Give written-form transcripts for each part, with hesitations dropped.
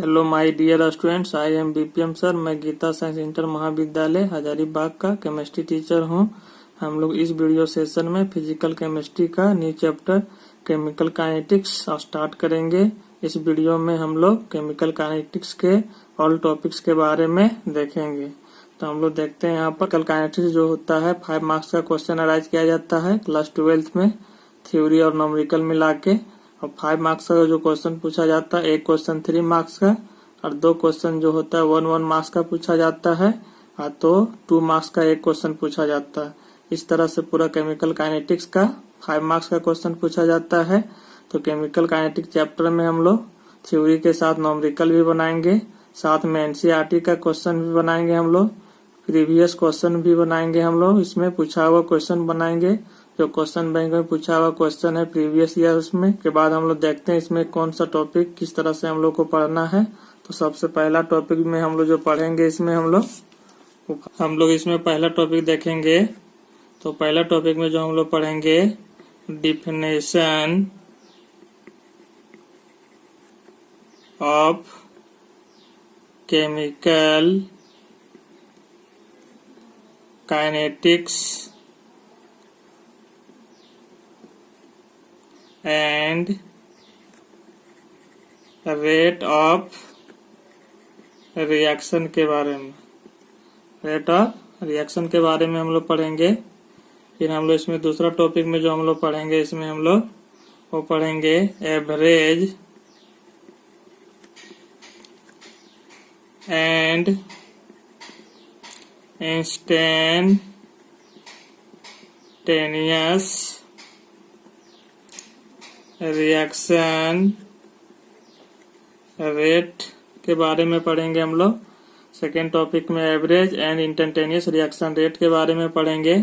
Hello my dear students, I am BPM sir. मैं Geeta science inter महाविद्यालय हजारीबाग का chemistry teacher हूं। हम लोग इस वीडियो सेशन में फिजिकल केमिस्ट्री का new chapter chemical kinetics start करेंगे। इस वीडियो में हम लोग केमिकल काइनेटिक्स के ऑल टॉपिक्स के बारे में देखेंगे। तो हम लोग देखते हैं यहाँ पर केमिकल काइनेटिक्स जो होता है 5 मार्क्स का क्वेश्चन अराइज किया जाता है क्लास 12th में, थ्योरी और न्यूमेरिकल मिला के। और 5 मार्क्स का जो क्वेश्चन पूछा जाता है, एक क्वेश्चन 3 मार्क्स का और 2 क्वेश्चन जो होता है 1 मार्क्स का पूछा जाता है, और तो 2 मार्क्स का एक क्वेश्चन पूछा जाता है। इस तरह से पूरा केमिकल काइनेटिक्स का 5 मार्क्स का क्वेश्चन पूछा जाता है। तो केमिकल काइनेटिक्स चैप्टर में हम लोग थ्योरी के साथ न्यूमेरिकल भी बनाएंगे, साथ में एनसीईआरटी का क्वेश्चन भी बनाएंगे, हम लोग प्रीवियस क्वेश्चन भी बनाएंगे, हम लोग इसमें पूछा हुआ क्वेश्चन बनाएंगे। जो क्वेश्चन बैंक में पूछा हुआ क्वेश्चन है प्रीवियस ईयर्स में के बाद हम लोग देखते हैं इसमें कौन सा टॉपिक किस तरह से हम लोग को पढ़ना है। तो सबसे पहला टॉपिक में हम लोग जो पढ़ेंगे इसमें हम लोग इसमें पहला टॉपिक देखेंगे। तो पहला टॉपिक में जो हम लोग पढ़ेंगे definition of chemical kinetics and rate of reaction के बारे में, रेट ऑफ रिएक्शन के बारे में हम लोग पढ़ेंगे। फिर हम लोग इसमें दूसरा टॉपिक में जो हम लोग पढ़ेंगे इसमें हम लोग वो पढ़ेंगे average and instantaneous reaction rate के बारे में पढ़ेंगे हम लोग। सेकेंड टॉपिक में average and instantaneous reaction rate के बारे में पढ़ेंगे।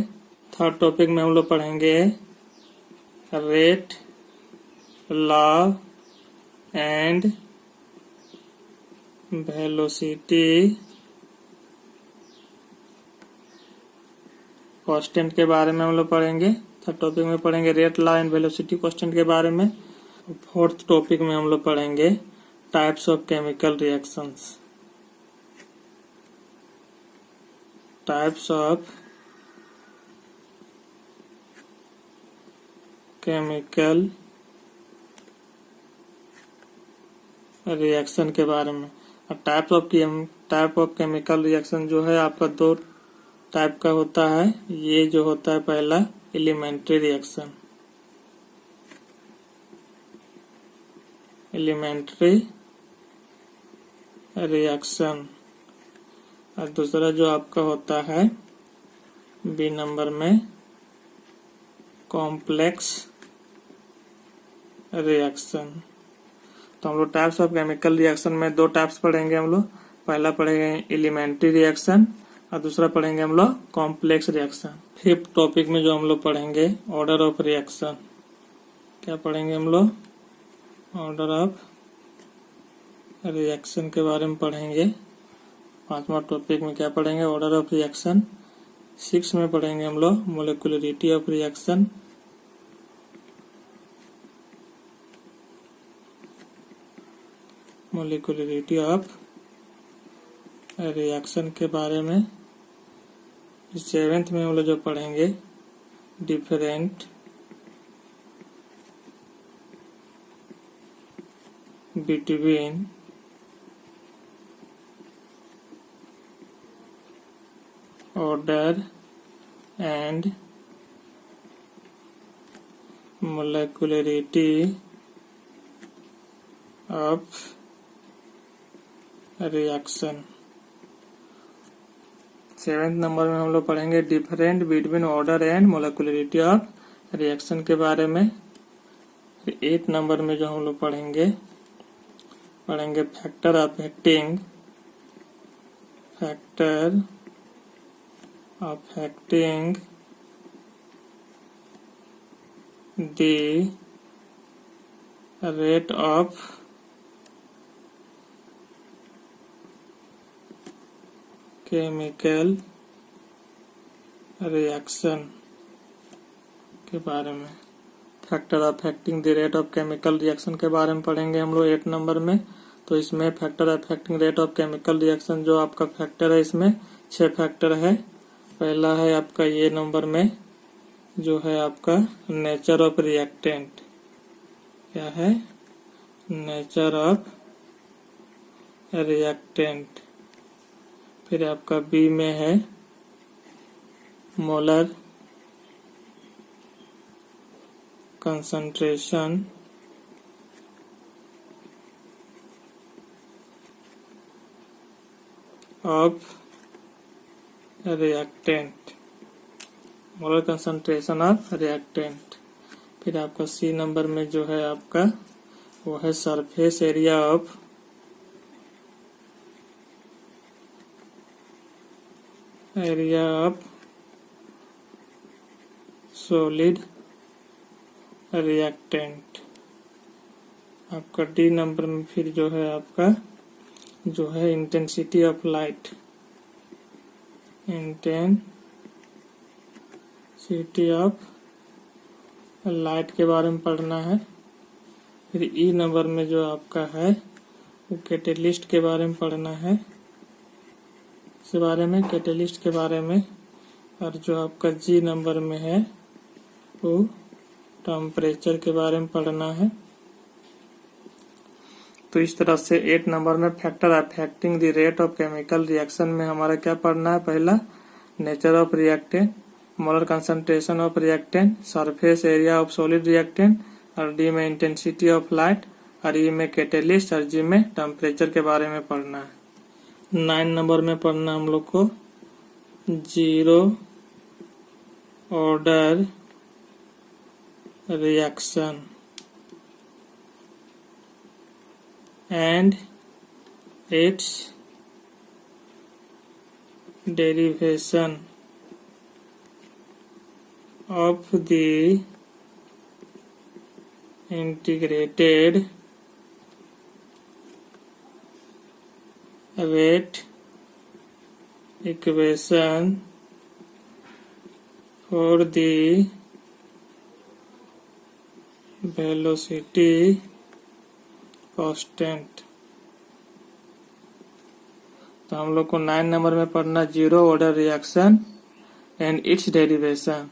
थर्ड टॉपिक में हम लोग पढ़ेंगे rate law and velocity constant के बारे में हम लोग पढ़ेंगे। थर्ड टॉपिक में पढ़ेंगे rate law and velocity constant के बारे में। फोर्थ टॉपिक में हम लोग पढ़ेंगे types of chemical reactions, types of chemical reaction के बारे में। और टाइप ऑफ केमिकल रिएक्शन जो है आपका 2 टाइप का होता है। ये जो होता है पहला एलिमेंट्री रिएक्शन, और दूसरा जो आपका होता है बी नंबर में कॉम्प्लेक्स रिएक्शन। तो हम लोग टाइप्स ऑफ केमिकल रिएक्शन में 2 टाइप्स पढ़ेंगे हम लोग। पहला पढ़ेंगे एलिमेंट्री रिएक्शन और दूसरा पढ़ेंगे हम लोग कॉम्प्लेक्स रिएक्शन। फिफ्थ टॉपिक में जो हम लोग पढ़ेंगे ऑर्डर ऑफ रिएक्शन। क्या पढ़ेंगे हम लोग? ऑर्डर ऑफ रिएक्शन के बारे में पढ़ेंगे। 5वां टॉपिक में क्या पढ़ेंगे? Order of reaction. 6 में पढ़ेंगे हम लोग molecularity of reaction. Molecularity of reaction के बारे में। 7th में हम लोग जो पढ़ेंगे different between order and molecularity of reaction. 7th number में हम लोग पढ़ेंगे different between order and molecularity of reaction के बारे में। 8th नंबर में जो हम लोग पढ़ेंगे factor affecting the rate of chemical reaction के बारे में। Factor affecting the rate of chemical reaction के बारे में पढ़ेंगे हम लोग 8 नंबर में। तो इसमें factor affecting rate of chemical reaction जो आपका फैक्टर है, इसमें 6 फैक्टर है। पहला है आपका ये नंबर में जो है आपका नेचर ऑफ रिएक्टेंट, क्या है, नेचर ऑफ रिएक्टेंट। फिर आपका बी में है molar concentration of reactant, molar concentration of reactant. फिर आपका सी नंबर में जो है आपका वो है surface area of solid reactant. आपका डी नंबर में फिर जो है आपका जो है intensity of light, intensity of light के बारे में पढ़ना है। फिर ई नंबर में जो आपका है वो कैटेलिस्ट के बारे में पढ़ना है, इस बारे में कैटेलिस्ट के बारे में। और जो आपका जी नंबर में है वो टेम्परेचर के बारे में पढ़ना है। तो इस तरह से 8 नंबर में factor affecting the rate of chemical reaction में हमारा क्या पढ़ना है, पहला nature of reactant, molar concentration of reactant, surface area of solid reactant, और डी में इंटेंसिटी ऑफ लाइट, और ई में कैटेलिस्ट, और जी में टेम्परेचर के बारे में पढ़ना है। 9 नंबर में पढ़ना हम लोग को zero order reaction and its derivation of the integrated rate equation for the velocity constant. तो हम लोग को 9 नंबर में पढ़ना zero order reaction and its derivation,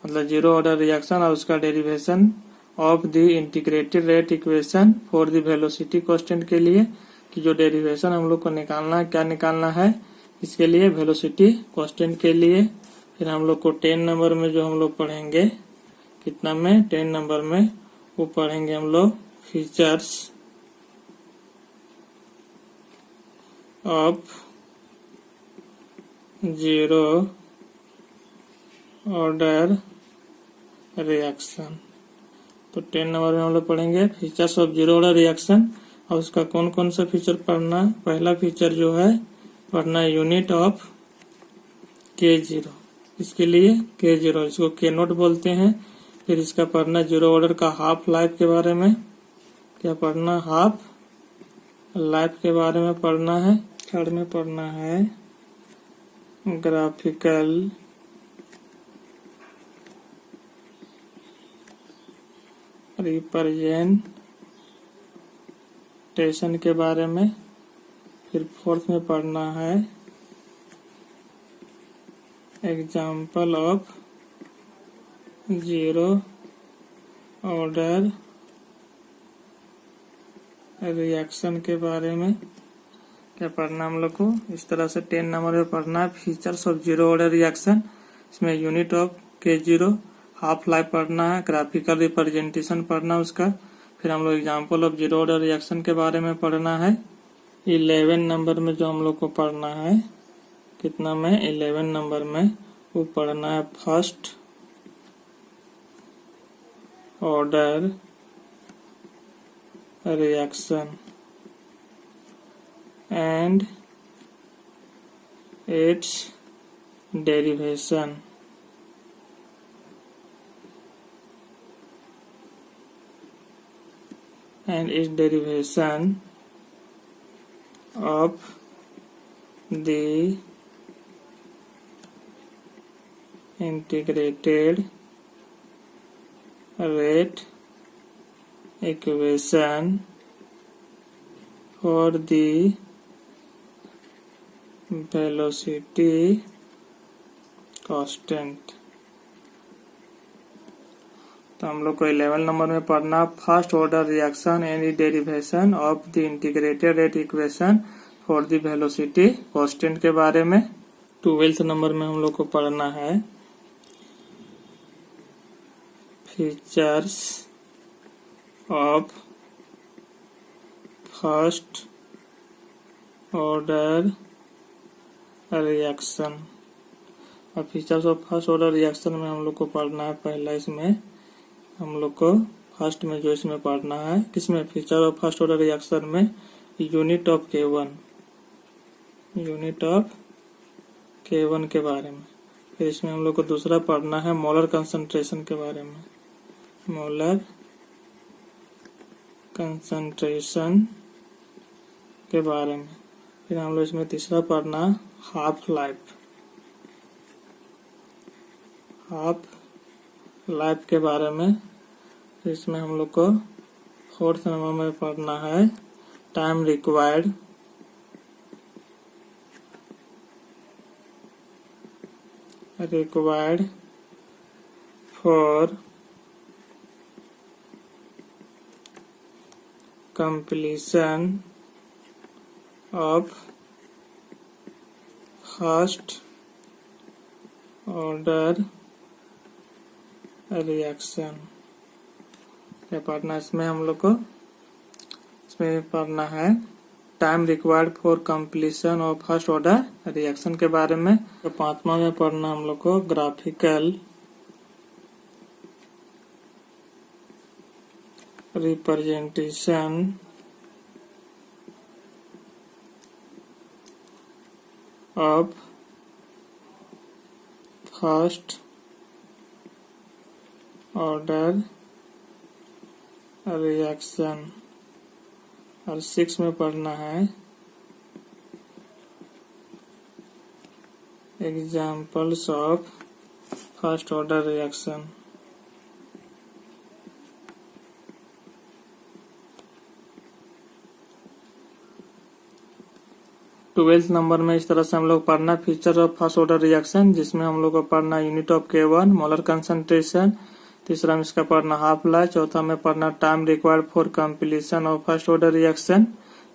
मतलब जीरो ऑर्डर रिएक्शन और उसका derivation of the integrated rate equation for the velocity constant के लिए, कि जो डेरिवेशन हम लोग को निकालना है, क्या निकालना है इसके लिए, वेलोसिटी कांस्टेंट के लिए। फिर हम लोग को 10 नंबर में जो हम लोग पढ़ेंगे, कितना में, 10 नंबर में वो पढ़ेंगे हम लोग features of zero order reaction. तो 10 नंबर में हम लोग पढ़ेंगे features of zero order reaction, और उसका कौन कौन सा फीचर पढ़ना है। पहला फीचर जो है पढ़ना है यूनिट ऑफ K0, इसके लिए K0, इसको K0 बोलते हैं। फिर इसका पढ़ना जीरो ऑर्डर का हाफ लाइफ के बारे में, क्या पढ़ना, हाफ लाइफ के बारे में पढ़ना है। थर्ड में पढ़ना है ग्राफिकल रिप्रेजेंटेशन के बारे में। फिर फोर्थ में पढ़ना है example of zero order reaction के बारे में क्या पढ़ना हम लोग को। इस तरह से 10 नंबर में पढ़ना है features of zero order reaction, इसमें unit of K0, half life पढ़ना है, ग्राफिकल रिप्रेजेंटेशन पढ़ना उसका। फिर हम लोग example of zero order reaction के बारे में पढ़ना है। 11 नंबर में जो हम लोग को पढ़ना है, कितना में, 11 नंबर में वो पढ़ना है first order reaction and its derivation of the integrated rate equation for the velocity constant. तो हम लोग को 11 नंबर में पढ़ना first order reaction and derivation of the integrated rate equation for the velocity constant के बारे में। 12th नंबर में हम लोग को पढ़ना है features of first order reaction. और features of first order reaction में हम लोग को पढ़ना है पहला, इसमें हम लोग को फर्स्ट में जो इसमें पढ़ना है किसमें, feature of first order reaction में यूनिट ऑफ K1 के बारे में। फिर इसमें हम लोग को दूसरा पढ़ना है मोलर कंसंट्रेशन के बारे में, मोलर कंसंट्रेशन के बारे में। फिर हम लोग इसमें तीसरा पढ़ना हाफ लाइफ के बारे में। इसमें हम लोग को 4th नंबर में पढ़ना है time required for completion of first order reaction. क्या पढ़ना इसमें हम लोग को, इसमें पढ़ना है time required for completion of first order reaction के बारे में। तो 5वां में पढ़ना हम लोग को graphical representation of first order reaction. और 6 में पढ़ना है examples of first order reaction. Twelfth number में इस तरह से हम लोग पढ़ना feature of first order reaction, जिसमें हम लोग को पढ़ना unit of K1 molar concentration. तीसरा में इसका पढ़ना हाफ लाइफ। चौथा में पढ़ना time required for completion of first order reaction,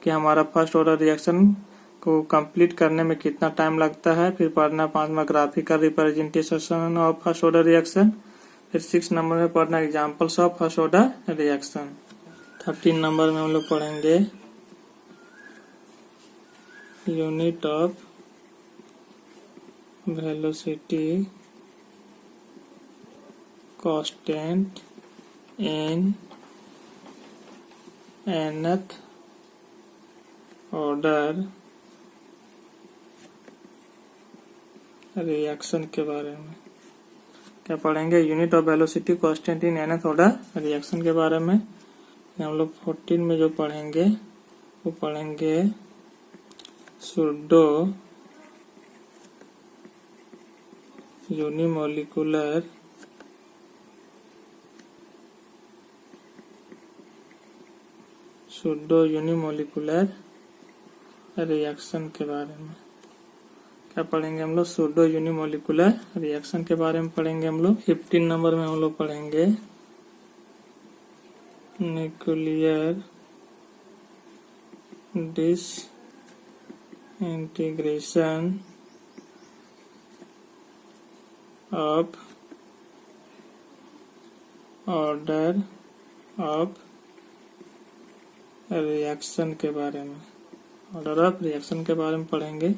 कि हमारा फर्स्ट ऑर्डर रिएक्शन को कंप्लीट करने में कितना टाइम लगता है। फिर पढ़ना 5वां graphical representation of first order reaction. फिर 6 नंबर में पढ़ना examples of first order reaction. 13 number में हम लोग पढ़ेंगे unit of velocity constant in nth order reaction के बारे में। क्या पढ़ेंगे, unit of velocity constant in nth order reaction के बारे में। हम लोग 14 में जो पढ़ेंगे वो पढ़ेंगे सूडो यूनिमोलिकुलर रिएक्शन के बारे में। क्या पढ़ेंगे हम लोग, सूडो यूनिमोलिकुलर रिएक्शन के बारे में पढ़ेंगे हम लोग। 15 नंबर में हम लोग पढ़ेंगे nuclear disintegration of order of reaction के बारे में, ऑर्डर ऑफ रिएक्शन के बारे में पढ़ेंगे।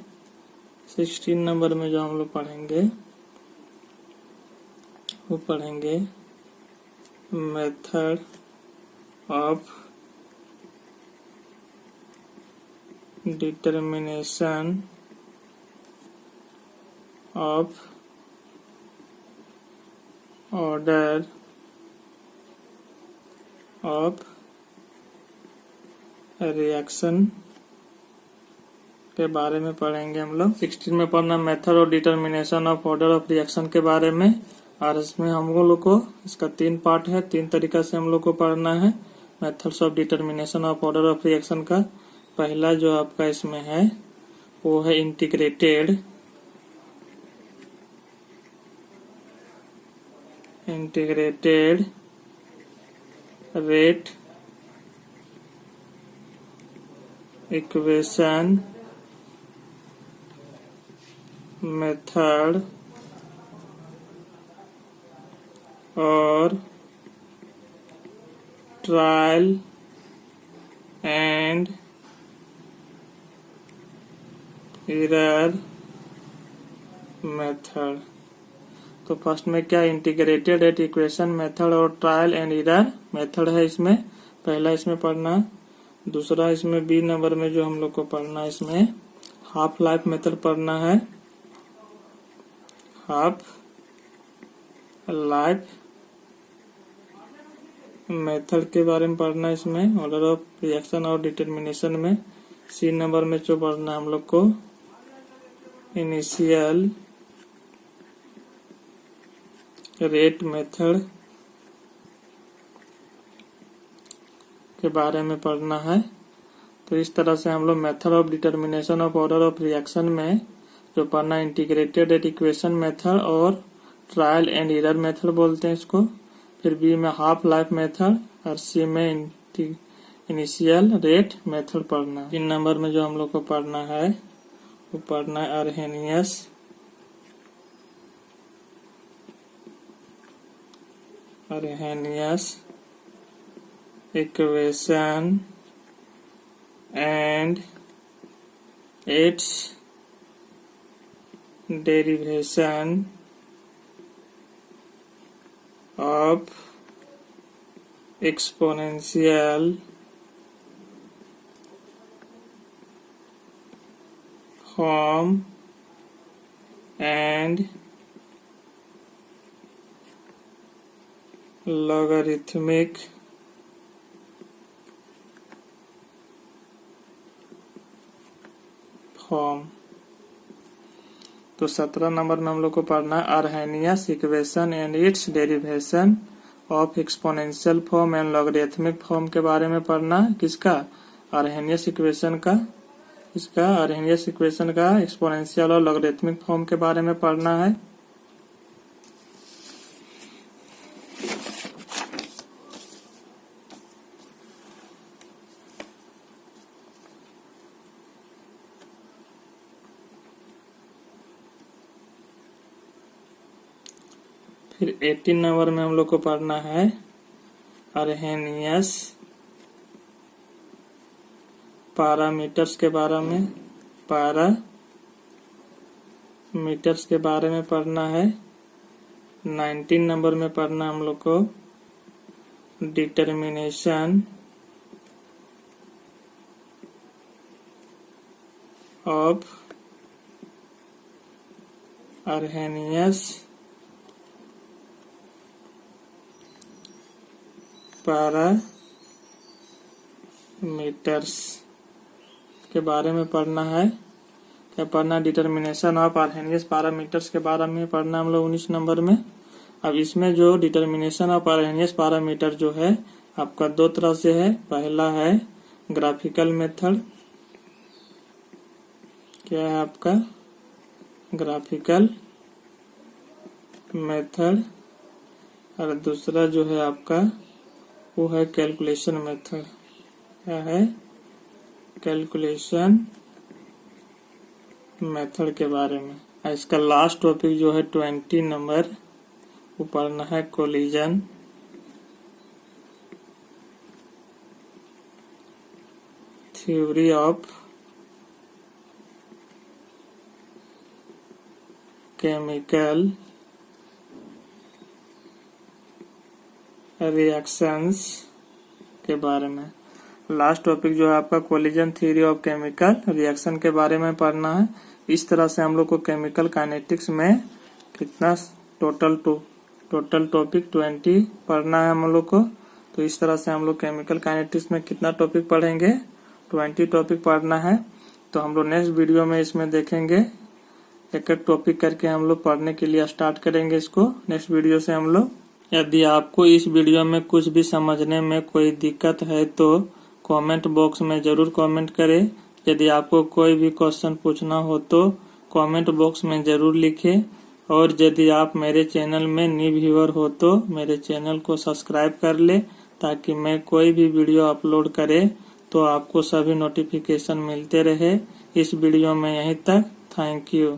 16 नंबर में जो हम लोग पढ़ेंगे वो पढ़ेंगे method of determination of order of reaction के बारे में पढ़ेंगे हम लोग। 16 में पढ़ना मेथड और determination of order of reaction के बारे में। और इसमें हम लोग को इसका 3 पार्ट है, 3 तरीका से हम लोग को पढ़ना है methods of determination of order of reaction का। पहला जो आपका इसमें है वो है इंटीग्रेटेड रेट इक्वेशन मेथड और ट्रायल एंड एरर मेथड। तो फर्स्ट में क्या इंटीग्रेटेड रेट इक्वेशन मेथड और ट्रायल एंड एरर मेथड है इसमें पहला इसमें पढ़ना। दूसरा इसमें बी नंबर में जो हम लोग को पढ़ना है इसमें हाफ लाइफ मेथड पढ़ना है। हाफ लाइफ मेथड के बारे में पढ़ना है इसमें ऑर्डर ऑफ रिएक्शन और डिटर्मिनेशन में। सी नंबर में जो पढ़ना है हम लोग को इनिशियल रेट मेथड के बारे में पढ़ना है। तो इस तरह से हम लोग method of determination of order of reaction में जो पढ़ना इंटीग्रेटेड रेट इक्वेशन मेथड और ट्रायल एंड एरर मेथड बोलते हैं इसको। फिर बी में हाफ लाइफ मेथड और सी में इनिशियल रेट मेथड पढ़ना। 3 नंबर में जो हम लोग को पढ़ना है वो पढ़ना है Arrhenius equation and its derivation of exponential form and logarithmic form। तो 17 नंबर में हम लोग को पढ़ना है Arrhenius equation and its derivation of exponential form and logarithmic form के बारे में पढ़ना है। किसका? अर्हेनियस इक्वेशन का। इसका अर्हेनियस इक्वेशन का एक्सपोनेंशियल और लॉगरिथमिक फॉर्म के बारे में पढ़ना है। फिर 18 नंबर में हम लोग को पढ़ना है अर्हेनियस पैरामीटर्स के बारे में। पैरामीटर्स के बारे में पढ़ना है। 19 नंबर में पढ़ना हम लोग को डिटर्मिनेशन ऑफ अर्हेनियस पैरामीटर्स के बारे में पढ़ना है। क्या पढ़ना? डिटर्मिनेशन ऑफ अर्हेनियस पैरामीटर्स के बारे में पढ़ना हम लोग 19 नंबर में। अब इसमें जो डिटर्मिनेशन ऑफ अर्हेनियस पैरामीटर जो है आपका 2 तरह से है। पहला है ग्राफिकल मेथड। क्या है आपका? Graphical method. और दूसरा जो है आपका वो है कैलकुलेशन मेथड। क्या है? कैलकुलेशन मेथड के बारे में। इसका लास्ट टॉपिक जो है 20 नंबर वो पढ़ना है collision theory of chemical reactions के बारे में। लास्ट टॉपिक जो है आपका collision theory of chemical reaction के बारे में पढ़ना है। इस तरह से हम लोग को केमिकल काइनेटिक्स में कितना टोटल टॉपिक 20 पढ़ना है हम लोग को। तो इस तरह से हम लोग केमिकल काइनेटिक्स में कितना टॉपिक पढ़ेंगे? 20 टॉपिक पढ़ना है। तो हम लोग नेक्स्ट वीडियो में इसमें देखेंगे एक एक टॉपिक करके हम लोग पढ़ने के लिए स्टार्ट करेंगे इसको नेक्स्ट वीडियो से हम लोग। यदि आपको इस वीडियो में कुछ भी समझने में कोई दिक्कत है तो कमेंट बॉक्स में जरूर कमेंट करें। यदि आपको कोई भी क्वेश्चन पूछना हो तो कमेंट बॉक्स में जरूर लिखें। और यदि आप मेरे चैनल में न्यू व्यूअर हो तो मेरे चैनल को सब्सक्राइब कर ले, ताकि मैं कोई भी वीडियो अपलोड करे तो आपको सभी नोटिफिकेशन मिलते रहे। इस वीडियो में यहीं तक। Thank you.